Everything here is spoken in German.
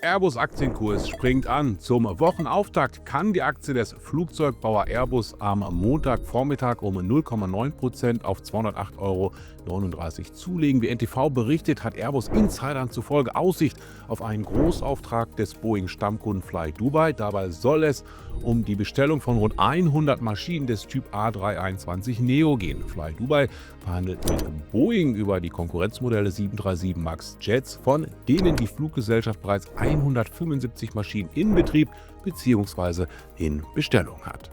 Airbus-Aktienkurs springt an. Zum Wochenauftakt kann die Aktie des Flugzeugbauer Airbus am Montagvormittag um 0,9% auf 208,39 € zulegen. Wie NTV berichtet, hat Airbus Insidern zufolge Aussicht auf einen Großauftrag des Boeing-Stammkunden Fly Dubai. Dabei soll es um die Bestellung von rund 100 Maschinen des Typ A321neo gehen. Fly Dubai verhandelt mit Boeing über die Konkurrenzmodelle 737 MAX Jets, von denen die Fluggesellschaft bereits 175 Maschinen in Betrieb bzw. in Bestellung hat.